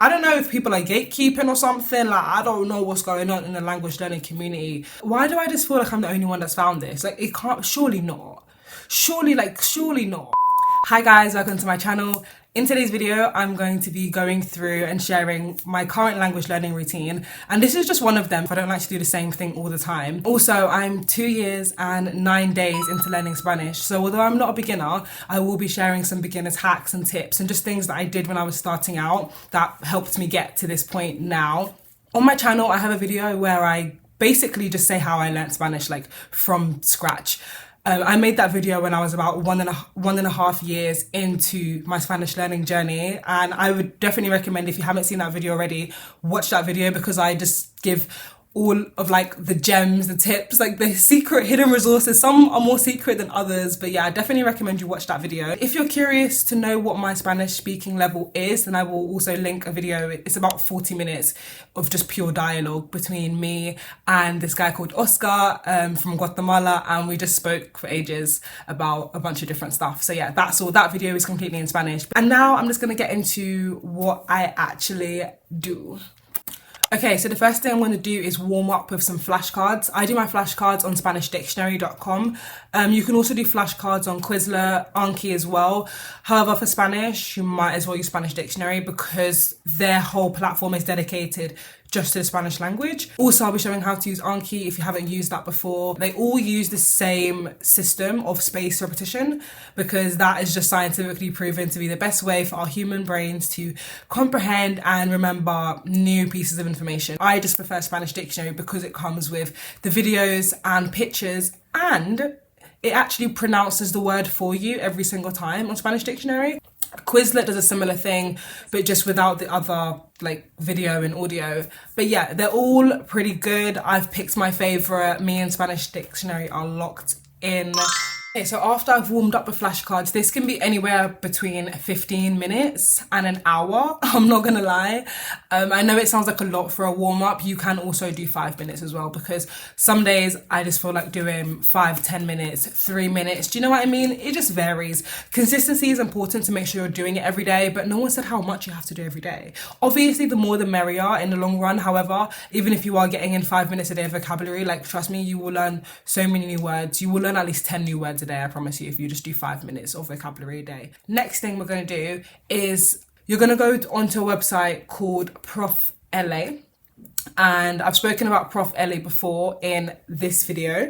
I don't know if people are gatekeeping or something. Like, I don't know what's going on in the language learning community. Why do I just feel like I'm the only one that's found this? Like, it can't, surely not. Surely not. Hi guys, welcome to my channel. In today's video, I'm going to be going through and sharing my current language learning routine. And this is just one of them. I don't like to do the same thing all the time. Also, I'm 2 years and 9 days into learning Spanish. So although I'm not a beginner, I will be sharing some beginner's hacks and tips and just things that I did when I was starting out that helped me get to this point now. On my channel, I have a video where I basically just say how I learned Spanish, like from scratch. I made that video when I was about one and a half years into my Spanish learning journey, and I would definitely recommend, if you haven't seen that video already, watch that video because I just give all of like the gems, the tips, like the secret hidden resources. Some are more secret than others, but yeah, I definitely recommend you watch that video. If you're curious to know what my Spanish speaking level is, then I will also link a video. It's about 40 minutes of just pure dialogue between me and this guy called Oscar from Guatemala, and we just spoke for ages about a bunch of different stuff. So yeah, that's all. That video is completely in Spanish. And now I'm just gonna get into what I actually do. Okay, so the first thing I'm going to do is warm up with some flashcards. I do my flashcards on SpanishDictionary.com. You can also do flashcards on Quizlet, Anki as well. However, for Spanish, you might as well use Spanish Dictionary because their whole platform is dedicated just to the Spanish language. Also, I'll be showing how to use Anki if you haven't used that before. They all use the same system of spaced repetition because that is just scientifically proven to be the best way for our human brains to comprehend and remember new pieces of information. I just prefer Spanish Dictionary because it comes with the videos and pictures, and it actually pronounces the word for you every single time on Spanish Dictionary. Quizlet does a similar thing, but just without the other like video and audio. But yeah, they're all pretty good. I've picked my favorite. Me and Spanish Dictionary are locked in. Okay, so after I've warmed up the flashcards, this can be anywhere between 15 minutes and an hour. I'm not gonna lie. I know it sounds like a lot for a warm up. You can also do 5 minutes as well, because some days I just feel like doing 5, 10 minutes, 3 minutes. Do you know what I mean? It just varies. Consistency is important to make sure you're doing it every day, but no one said how much you have to do every day. Obviously, the more the merrier in the long run. However, even if you are getting in 5 minutes a day of vocabulary, like trust me, you will learn so many new words. You will learn at least 10 new words a day, I promise you, if you just do 5 minutes of vocabulary a day. Next thing we're going to do is you're going to go onto a website called PRLA, and I've spoken about PRLA before in this video.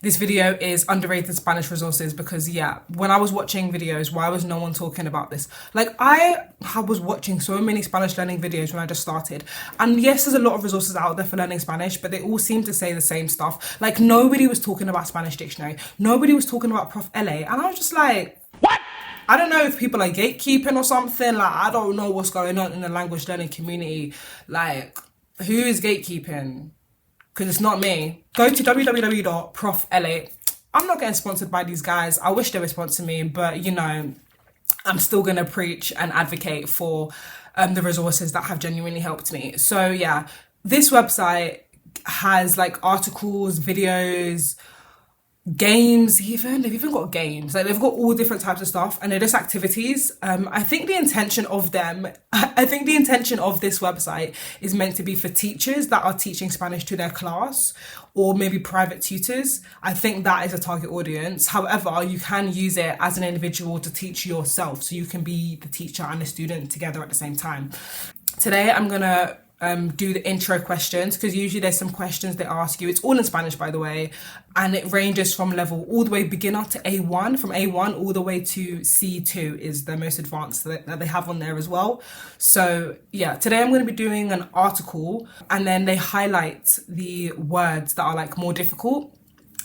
This video is underrated Spanish resources because yeah, when I was watching videos, why was no one talking about this? Like I was watching so many Spanish learning videos when I just started. And yes, there's a lot of resources out there for learning Spanish, but they all seem to say the same stuff. Like nobody was talking about Spanish Dictionary. Nobody was talking about PRLA. And I was just like, what? I don't know if people are gatekeeping or something. Like I don't know what's going on in the language learning community. Like who is gatekeeping? Because it's not me. Go to www.profla. I'm not getting sponsored by these guys. I wish they would sponsor me, but you know, I'm still going to preach and advocate for the resources that have genuinely helped me. So yeah, this website has like articles, videos, games even. They've even got games. Like they've got all different types of stuff, and they're just activities. I think the intention of this website is meant to be for teachers that are teaching Spanish to their class, or maybe private tutors. I think that is a target audience. However, you can use it as an individual to teach yourself, so you can be the teacher and the student together at the same time. Today I'm gonna do the intro questions, because usually there's some questions they ask you. It's all in Spanish, by the way, and it ranges from level all the way beginner to A1. From A1 all the way to C2 is the most advanced that they have on there as well. So yeah, today I'm going to be doing an article, and then they highlight the words that are like more difficult,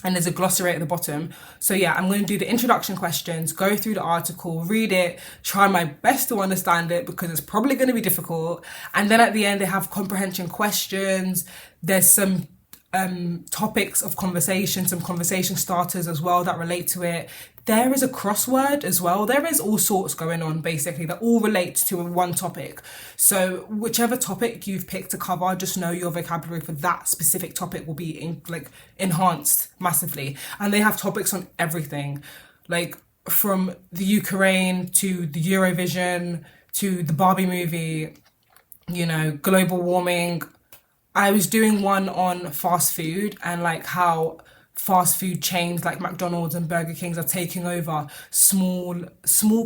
and there's a glossary at the bottom. So yeah, I'm going to do the introduction questions, go through the article, read it, try my best to understand it because it's probably going to be difficult. And then at the end, they have comprehension questions. There's some topics of conversation, some conversation starters as well that relate to it. There is a crossword as well. There is all sorts going on basically that all relate to one topic. So whichever topic you've picked to cover, just know your vocabulary for that specific topic will be enhanced massively. And they have topics on everything, like from the Ukraine to the Eurovision to the Barbie movie. global warming. I was doing one on fast food and like how fast food chains like McDonald's and Burger Kings are taking over small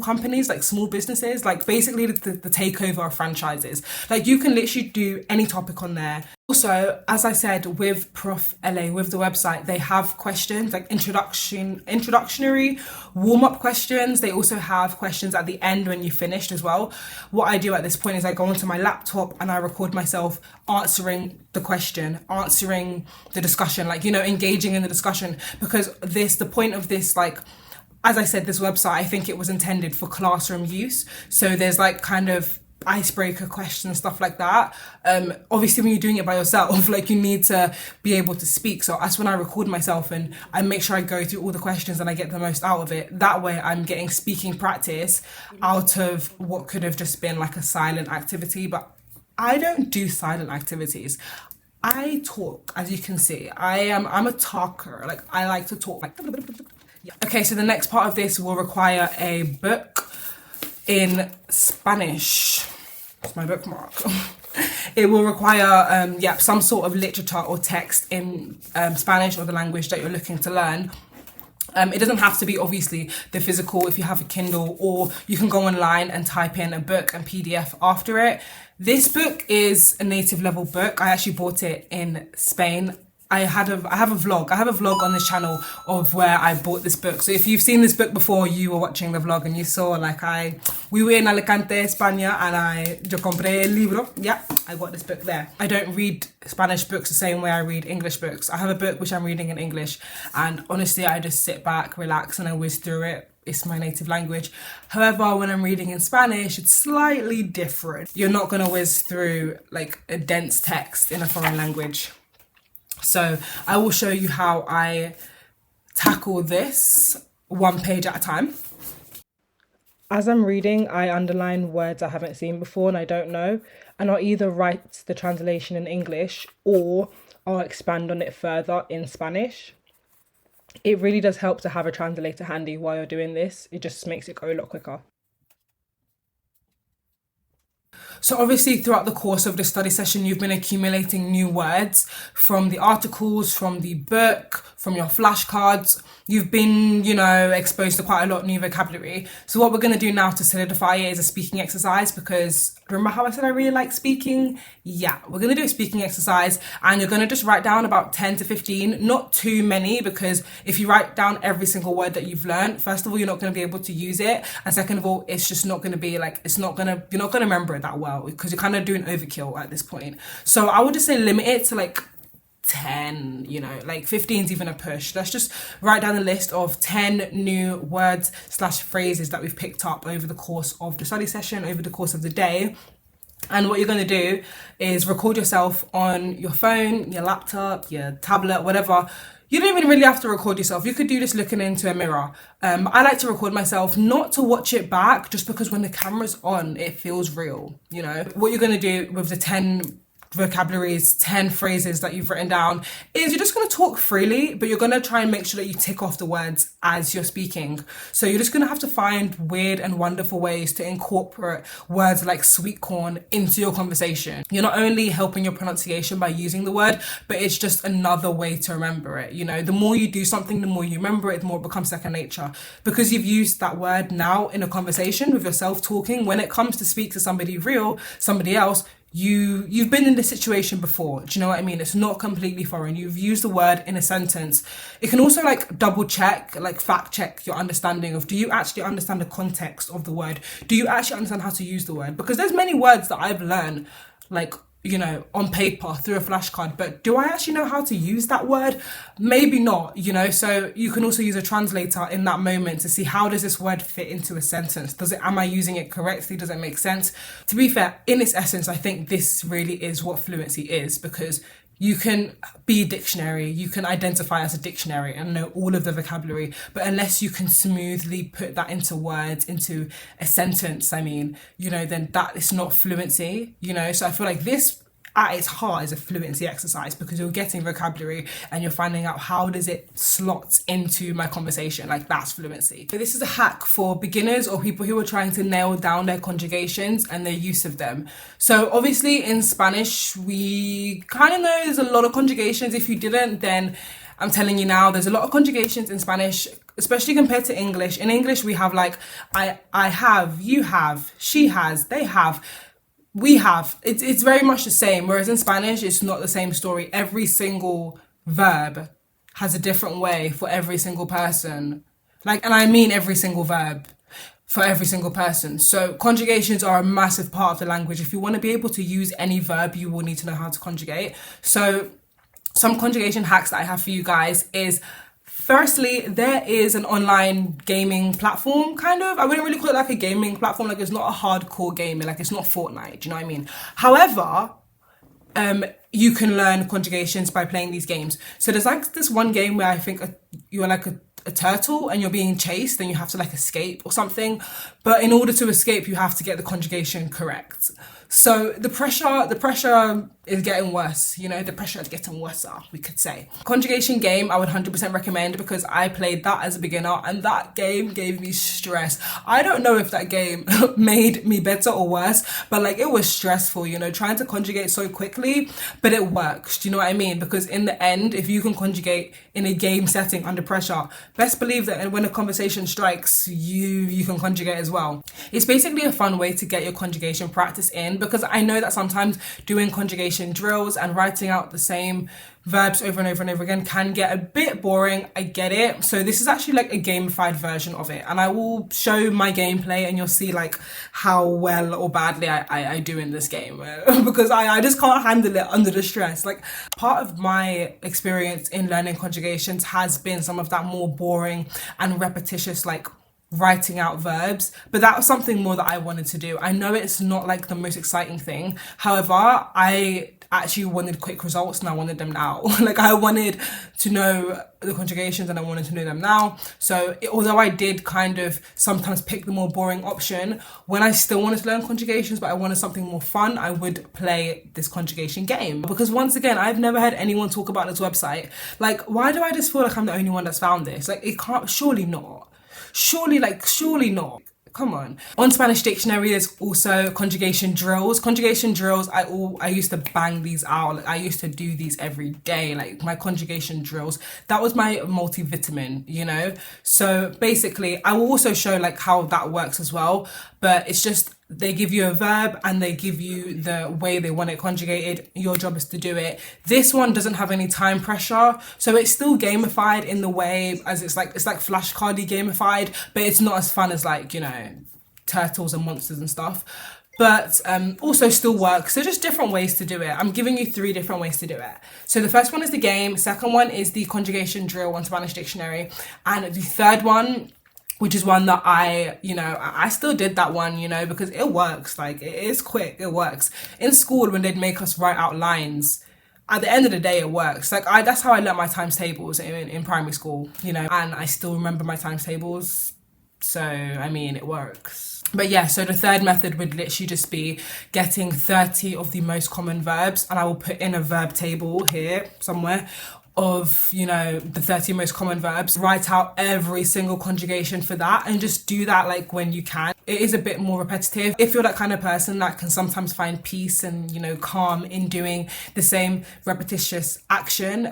companies, like small businesses, like basically the takeover of franchises. Like you can literally do any topic on there. Also, as I said, with Prof LA, with the website, they have questions like introductory warm-up questions. They also have questions at the end when you finished as well. What I do at this point is I go onto my laptop and I record myself answering the question, answering the discussion, like, engaging in the discussion, because the point of this, like, as I said, this website, I think it was intended for classroom use. So there's like kind of icebreaker questions, stuff like that. Obviously when you're doing it by yourself, like you need to be able to speak. So that's when I record myself and I make sure I go through all the questions and I get the most out of it. That way I'm getting speaking practice out of what could have just been like a silent activity. But I don't do silent activities. I talk, as you can see. I'm a talker. Like I like to talk. Like, okay, so the next part of this will require a book in Spanish. That's my bookmark. It will require some sort of literature or text in Spanish or the language that you're looking to learn. It doesn't have to be obviously the physical if you have a Kindle, or you can go online and type in a book and PDF after it. This book is a native level book. I actually bought it in Spain. I have a vlog on this channel of where I bought this book. So if you've seen this book before, you were watching the vlog and you saw like we were in Alicante, España, and yo compré el libro. Yeah, I got this book there. I don't read Spanish books the same way I read English books. I have a book which I'm reading in English, and honestly I just sit back, relax, and I whiz through it. It's my native language. However, when I'm reading in Spanish, it's slightly different. You're not gonna whiz through like a dense text in a foreign language. So I will show you how I tackle this one page at a time. As I'm reading, I underline words I haven't seen before and I don't know, and I'll either write the translation in English or I'll expand on it further in Spanish. It really does help to have a translator handy while you're doing this. It just makes it go a lot quicker. So obviously throughout the course of the study session, you've been accumulating new words from the articles, from the book, from your flashcards. You've been, exposed to quite a lot of new vocabulary. So what we're going to do now to solidify it is a speaking exercise, because remember how I said I really like speaking? Yeah, we're going to do a speaking exercise and you're going to just write down about 10 to 15, not too many, because if you write down every single word that you've learned, first of all, you're not going to be able to use it. And second of all, it's just not going to be like, you're not going to remember it that well, because you're kind of doing overkill at this point. So I would just say limit it to like 10, like 15 is even a push. Let's just write down a list of 10 new words / phrases that we've picked up over the course of the study session, over the course of the day. And what you're going to do is record yourself on your phone, your laptop, your tablet, whatever. You don't even really have to record yourself. You could do this looking into a mirror. I like to record myself, not to watch it back, just because when the camera's on, it feels real, What you're going to do with the 10 vocabularies, 10 phrases that you've written down is you're just going to talk freely, but you're going to try and make sure that you tick off the words as you're speaking. So you're just going to have to find weird and wonderful ways to incorporate words like sweet corn into your conversation. You're not only helping your pronunciation by using the word, but it's just another way to remember it. The more you do something, the more you remember it, the more it becomes second nature, because you've used that word now in a conversation with yourself talking. When it comes to speak to somebody real, somebody else, you've been in this situation before. Do you know what I mean? It's not completely foreign. You've used the word in a sentence. It can also like double check, like fact check your understanding of, do you actually understand the context of the word? Do you actually understand how to use the word? Because there's many words that I've learned like on paper through a flashcard, but do I actually know how to use that word? Maybe not, so you can also use a translator in that moment to see, how does this word fit into a sentence? Am I using it correctly? Does it make sense? To be fair, in its essence, I think this really is what fluency is, because you can be a dictionary, you can identify as a dictionary and know all of the vocabulary, but unless you can smoothly put that into words, into a sentence, then that is not fluency, So I feel like this at its heart is a fluency exercise, because you're getting vocabulary and you're finding out how does it slot into my conversation. Like, that's fluency. So this is a hack for beginners or people who are trying to nail down their conjugations and their use of them. So obviously in Spanish, we kind of know there's a lot of conjugations. If you didn't, then I'm telling you now, there's a lot of conjugations in Spanish, especially compared to English. In English, we have like, I have, you have, she has, they have, we have. It's very much the same. Whereas in Spanish, it's not the same story. Every single verb has a different way for every single person. Like, and I mean every single verb for every single person. So conjugations are a massive part of the language. If you want to be able to use any verb, you will need to know how to conjugate. So some conjugation hacks that I have for you guys is, firstly, there is an online gaming platform, kind of. I wouldn't really call it like a gaming platform. Like, it's not a hardcore gaming. Like, it's not Fortnite. Do you know what I mean? However, you can learn conjugations by playing these games. So there's like this one game where I think you're like a turtle and you're being chased and you have to like escape or something. But in order to escape, you have to get the conjugation correct. So the pressure is getting worse, you know, the pressure is getting worse, we could say. Conjugation game, I would 100% recommend, because I played that as a beginner and that game gave me stress. I don't know if that game made me better or worse, but like, it was stressful, you know, trying to conjugate so quickly, but it works. Do you know what I mean? Because in the end, if you can conjugate in a game setting under pressure, best believe that when a conversation strikes, you can conjugate as well. It's basically a fun way to get your conjugation practice in, because I know that sometimes doing conjugation drills and writing out the same verbs over and over and over again can get a bit boring. I get it. So this is actually like a gamified version of it, and I will show my gameplay and you'll see like how well or badly I do in this game because I just can't handle it under the stress. Like, part of my experience in learning conjugations has been some of that more boring and repetitious, like writing out verbs, but that was something more that I wanted to do. I know it's not like the most exciting thing. However, I actually wanted quick results and I wanted them now. Like, I wanted to know the conjugations and I wanted to know them now. So although I did kind of sometimes pick the more boring option, when I still wanted to learn conjugations but I wanted something more fun, I would play this conjugation game. Because once again, I've never heard anyone talk about this website. Like, why do I just feel like I'm the only one that's found this? Like, it can't, surely not. Surely not. Come on. On Spanish Dictionary, there's also conjugation drills. Conjugation drills, I used to bang these out. Like, I used to do these every day, like my conjugation drills. That was my multivitamin, you know? So basically, I will also show like how that works as well. But it's just, they give you a verb and they give you the way they want it conjugated. Your job is to do it. This one doesn't have any time pressure, so it's still gamified in the way as it's like flashcardy gamified, but it's not as fun as like, you know, turtles and monsters and stuff. But also still works. So just different ways to do it. I'm giving you 3 different ways to do it. So the first one is the game. Second one is the conjugation drill on Spanish Dictionary. And the third one, which is one that I still did that one, you know, because it works. Like, it is quick, it works. In school, when they'd make us write out lines, at the end of the day, it works. Like, that's how I learnt my times tables in primary school, you know, and I still remember my times tables. So, I mean, it works. But yeah, so the third method would literally just be getting 30 of the most common verbs, and I will put in a verb table here somewhere of, you know, the 30 most common verbs, write out every single conjugation for that and just do that like when you can. It is a bit more repetitive. If you're that kind of person that can sometimes find peace and, you know, calm in doing the same repetitious action,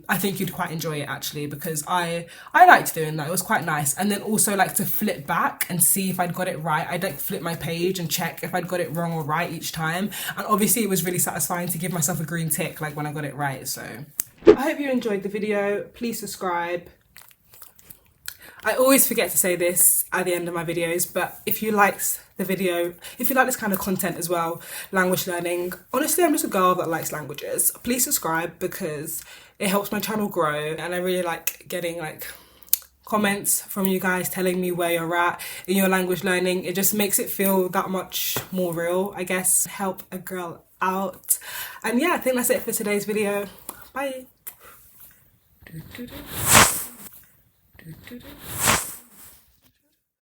I think you'd quite enjoy it actually, because I liked doing that. It was quite nice. And then also like to flip back and see if I'd got it right. I'd like flip my page and check if I'd got it wrong or right each time. And obviously it was really satisfying to give myself a green tick like when I got it right. So I hope you enjoyed the video. Please subscribe. I always forget to say this at the end of my videos, but if you liked the video, if you like this kind of content as well, language learning, honestly, I'm just a girl that likes languages. Please subscribe because it helps my channel grow, and I really like getting like comments from you guys telling me where you're at in your language learning. It just makes it feel that much more real, I guess. Help a girl out. And yeah, I think that's it for today's video. Bye. Do, do, do. Do, do, do.